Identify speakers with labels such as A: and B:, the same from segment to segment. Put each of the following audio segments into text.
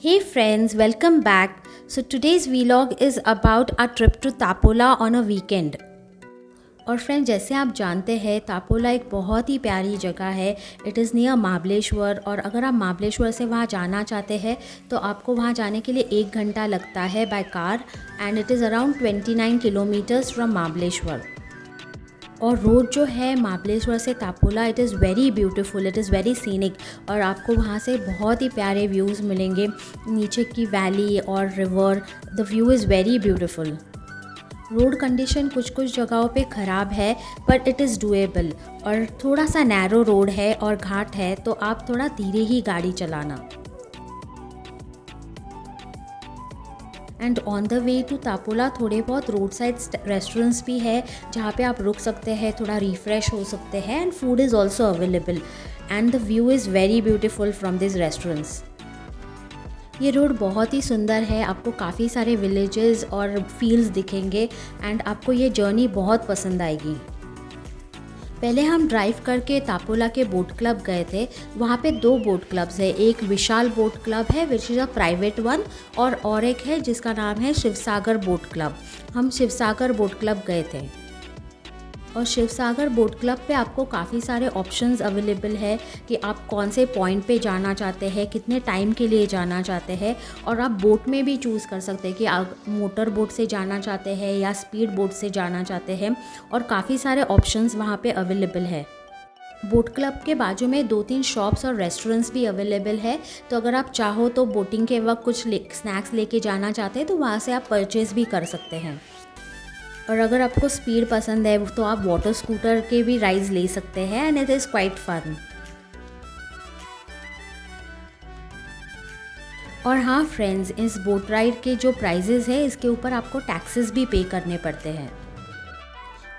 A: Hey friends, welcome back. So today's vlog is about our trip to Tapola on a weekend. और friend जैसे आप जानते हैं तापोला एक बहुत ही प्यारी जगह है। इट इज़ नियर महाबलेश्वर और अगर आप महाबलेश्वर से वहाँ जाना चाहते हैं तो आपको वहाँ जाने के लिए 1 घंटा लगता है by car and it is around 29 kilometres from Mahabaleshwar. और रोड जो है महाबलेश्वर से Tapola it is very beautiful, it is very scenic और आपको वहाँ से बहुत ही प्यारे व्यूज़ मिलेंगे। नीचे की वैली और river, the view is very beautiful. Road condition कुछ कुछ जगहों पे ख़राब है बट इट इज़ डूएबल और थोड़ा सा नैरो रोड है और घाट है तो आप थोड़ा धीरे ही गाड़ी चलाना। And on the way to Tapola थोड़े बहुत रोड साइड रेस्टोरेंट्स भी है जहाँ पे आप रुक सकते हैं, थोड़ा रिफ़्रेश हो सकते हैं and food is also available and the view is very beautiful from this restaurants. ये रोड बहुत ही सुंदर है, आपको काफ़ी सारे विलेजेस और फील्ड्स दिखेंगे एंड आपको ये जर्नी बहुत पसंद आएगी। पहले हम ड्राइव करके तापोला के बोट क्लब गए थे। वहाँ पे 2 बोट क्लब्स है, एक विशाल बोट क्लब है which is a private one और एक है जिसका नाम है शिवसागर बोट क्लब। हम शिवसागर बोट क्लब गए थे और शिवसागर बोट क्लब पे आपको काफ़ी सारे ऑप्शंस अवेलेबल है कि आप कौन से पॉइंट पे जाना चाहते हैं, कितने टाइम के लिए जाना चाहते हैं और आप बोट में भी चूज़ कर सकते हैं कि आप मोटर बोट से जाना चाहते हैं या स्पीड बोट से जाना चाहते हैं और काफ़ी सारे ऑप्शंस वहाँ पे अवेलेबल है। बोट क्लब के बाजू में 2-3 शॉप्स और रेस्टोरेंट्स भी अवेलेबल है, तो अगर आप चाहो तो बोटिंग के वक्त कुछ स्नैक्स लेके जाना चाहते हैं तो वहाँ से आप परचेज़ भी कर सकते हैं। और अगर आपको स्पीड पसंद है तो आप वाटर स्कूटर के भी राइड्स ले सकते हैं and it is quite fun. और हाँ फ्रेंड्स, इस बोट राइड के जो प्राइजेज़ है इसके ऊपर आपको टैक्सेस भी पे करने पड़ते हैं।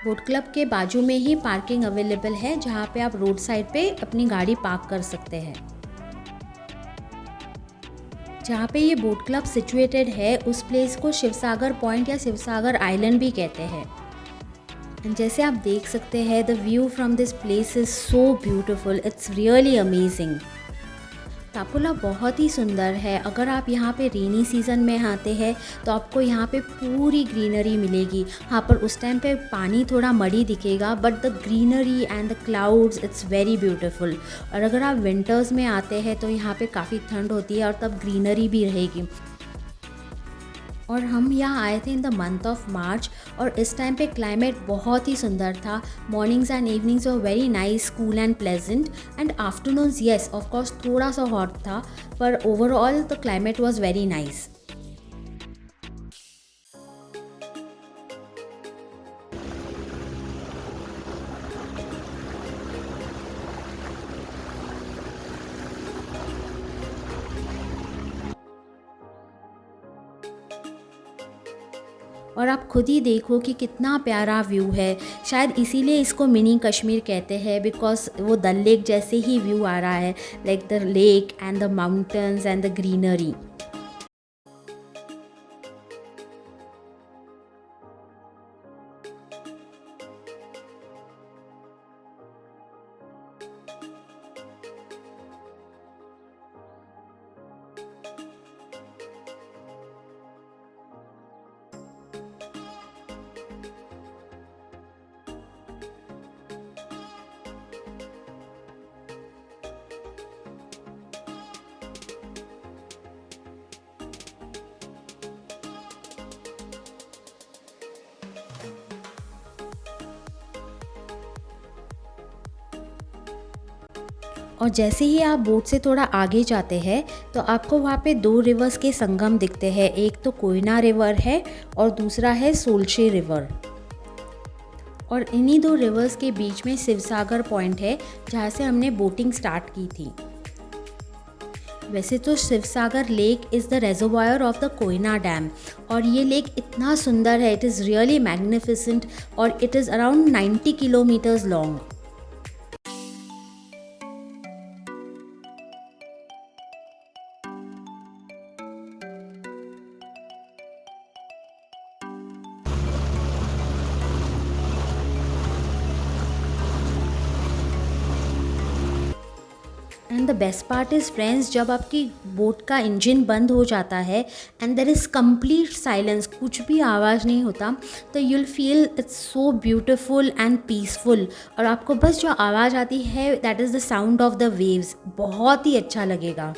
A: बोट क्लब के बाजू में ही पार्किंग अवेलेबल है जहाँ पे आप रोड साइड पे अपनी गाड़ी पार्क कर सकते हैं। जहाँ पे ये बोट क्लब सिचुएटेड है उस प्लेस को शिवसागर पॉइंट या शिवसागर आइलैंड भी कहते हैं। एंड जैसे आप देख सकते हैं the view from this place is so beautiful, it's really amazing. Tapola बहुत ही सुंदर है। अगर आप यहाँ पे रेनी सीज़न में आते हैं तो आपको यहाँ पे पूरी ग्रीनरी मिलेगी। हाँ, पर उस टाइम पे पानी थोड़ा मड़ी दिखेगा but the greenery and the clouds it's very beautiful. और अगर आप विंटर्स में आते हैं तो यहाँ पे काफ़ी ठंड होती है और तब ग्रीनरी भी रहेगी। और हम यहाँ आए थे in the month of March और इस टाइम पे क्लाइमेट बहुत ही सुंदर था। Mornings and evenings were very nice, cool and pleasant and afternoons yes of course थोड़ा सा हॉट था पर overall the climate was very nice. और आप खुद ही देखो कि कितना प्यारा व्यू है। शायद इसीलिए इसको मिनी कश्मीर कहते हैं बिकॉज वो डल लेक जैसे ही व्यू आ रहा है, like the lake and the mountains and the greenery. और जैसे ही आप बोट से थोड़ा आगे जाते हैं तो आपको वहाँ पे 2 रिवर्स के संगम दिखते हैं। एक तो कोयना रिवर है और दूसरा है सोलशे रिवर। और इन्हीं 2 रिवर्स के बीच में शिवसागर पॉइंट है जहाँ से हमने बोटिंग स्टार्ट की थी। वैसे तो Shivsagar lake is the reservoir of the Koyna dam और ये लेक इतना सुंदर है, इट इज़ रियली मैग्निफिसेंट और it is around 90 kilometres long. And the best part is friends, जब आपकी बोट का इंजन बंद हो जाता है and there is complete silence, कुछ भी आवाज़ नहीं होता, तो you'll feel it's so beautiful and peaceful. और आपको बस जो आवाज़ आती है that is the sound of the waves, बहुत ही अच्छा लगेगा।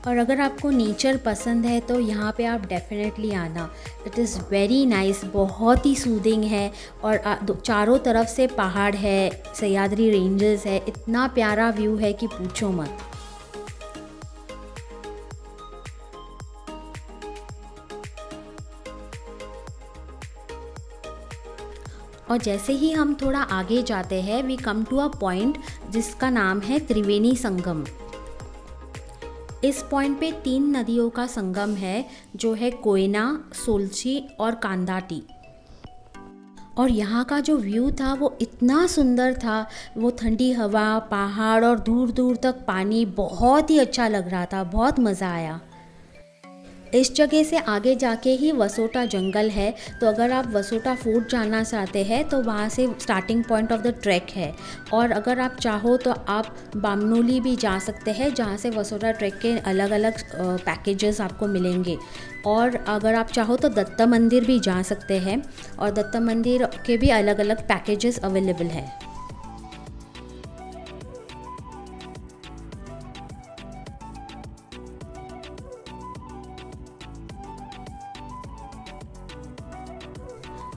A: और अगर आपको नेचर पसंद है तो यहाँ पे आप डेफिनेटली आना। इट इज़ वेरी नाइस, बहुत ही सूदिंग है। और चारों तरफ से पहाड़ है, सह्याद्री रेंजेस है, इतना प्यारा व्यू है कि पूछो मत। और जैसे ही हम थोड़ा आगे जाते हैं we come to a point जिसका नाम है त्रिवेणी संगम। इस पॉइंट पे 3 नदियों का संगम है, जो है कोयना, सोलची और कांदाटी। और यहाँ का जो व्यू था वो इतना सुंदर था, वो ठंडी हवा, पहाड़ और दूर दूर तक पानी, बहुत ही अच्छा लग रहा था, बहुत मज़ा आया। इस जगह से आगे जाके ही वसोटा जंगल है, तो अगर आप वसोटा फोर्ट जाना चाहते हैं तो वहाँ से starting point of the track है। और अगर आप चाहो तो आप बामनोली भी जा सकते हैं, जहाँ से वसोटा ट्रैक के अलग अलग पैकेजेस आपको मिलेंगे। और अगर आप चाहो तो दत्ता मंदिर भी जा सकते हैं, और दत्ता मंदिर के भी अलग अलग पैकेजेस अवेलेबल हैं।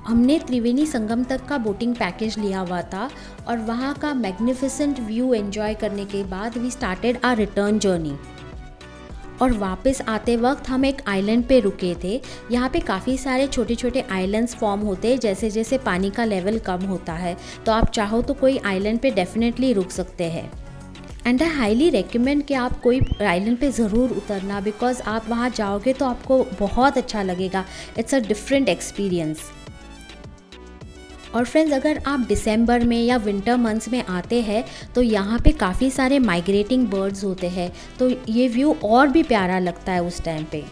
A: हमने त्रिवेणी संगम तक का बोटिंग पैकेज लिया हुआ था, और वहाँ का मैग्निफिसेंट व्यू एंजॉय करने के बाद we started our return journey. और वापस आते वक्त हम एक आइलैंड पे रुके थे। यहाँ पे काफ़ी सारे छोटे छोटे आइलैंड्स फॉर्म होते हैं जैसे जैसे पानी का लेवल कम होता है, तो आप चाहो तो कोई आइलैंड पे डेफिनेटली रुक सकते हैं। एंड आई हाईली रेकमेंड कि आप कोई आइलैंड पे ज़रूर उतरना, बिकॉज़ आप वहाँ जाओगे तो आपको बहुत अच्छा लगेगा। It's a different experience. और फ्रेंड्स, अगर आप दिसंबर में या विंटर मंथ्स में आते हैं तो यहाँ पे काफ़ी सारे माइग्रेटिंग बर्ड्स होते हैं, तो ये व्यू और भी प्यारा लगता है उस टाइम पे।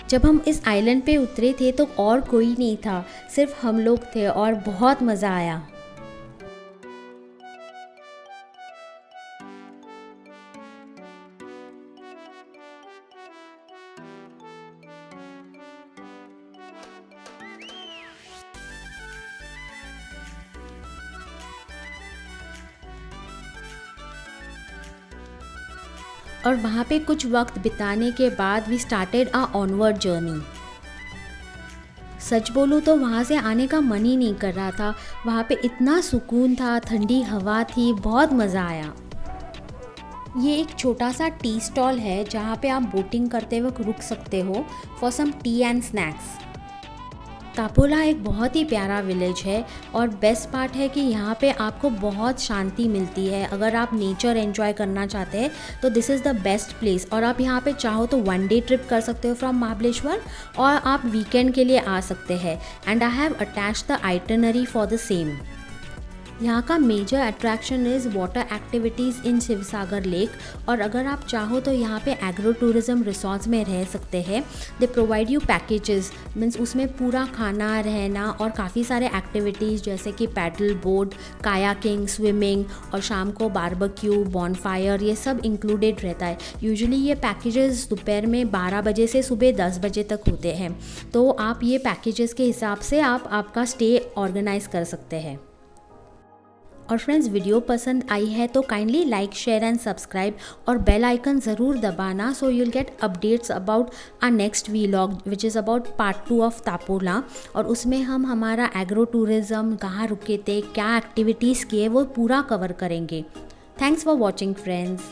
A: जब हम इस आइलैंड पे उतरे थे तो और कोई नहीं था, सिर्फ हम लोग थे, और बहुत मज़ा आया। और वहाँ पे कुछ वक्त बिताने के बाद we started a onward journey. सच बोलूँ तो वहाँ से आने का मन ही नहीं कर रहा था, वहाँ पे इतना सुकून था, ठंडी हवा थी, बहुत मज़ा आया। ये एक छोटा सा टी स्टॉल है जहाँ पे आप बोटिंग करते वक्त रुक सकते हो for some tea and snacks. Tapola एक बहुत ही प्यारा विलेज है, और बेस्ट पार्ट है कि यहाँ पे आपको बहुत शांति मिलती है। अगर आप नेचर एंजॉय करना चाहते हैं तो this is the best place. और आप यहाँ पे चाहो तो 1 डे ट्रिप कर सकते हो फ्रॉम महाबलेश्वर, और आप वीकेंड के लिए आ सकते हैं। And I have attached the itinerary for the same. यहाँ का major attraction is water activities in Shivsagar lake. और अगर आप चाहो तो यहाँ पे एग्रो टूरिज़्म रिसॉर्ट्स में रह सकते हैं। They provide you packages, means उसमें पूरा खाना, रहना और काफ़ी सारे एक्टिविटीज़ जैसे कि पैडल बोट, कायाकिंग, स्विमिंग और शाम को बारबेक्यू, बॉनफायर, ये सब इंक्लूडेड रहता है। यूजुअली ये पैकेजेस दोपहर में 12 बजे से सुबह 10 बजे तक होते हैं, तो आप ये पैकेजेस के हिसाब से आप आपका स्टे ऑर्गेनाइज कर सकते हैं। और फ्रेंड्स, वीडियो पसंद आई है तो kindly like, share and subscribe, और बेल आइकन ज़रूर दबाना, so you'll get updates about our next vlog which is about part 2 of Tapola. और उसमें हम हमारा एग्रो टूरिज़्म, कहाँ रुके थे, क्या एक्टिविटीज़ किए, वो पूरा कवर करेंगे। Thanks for watching, friends.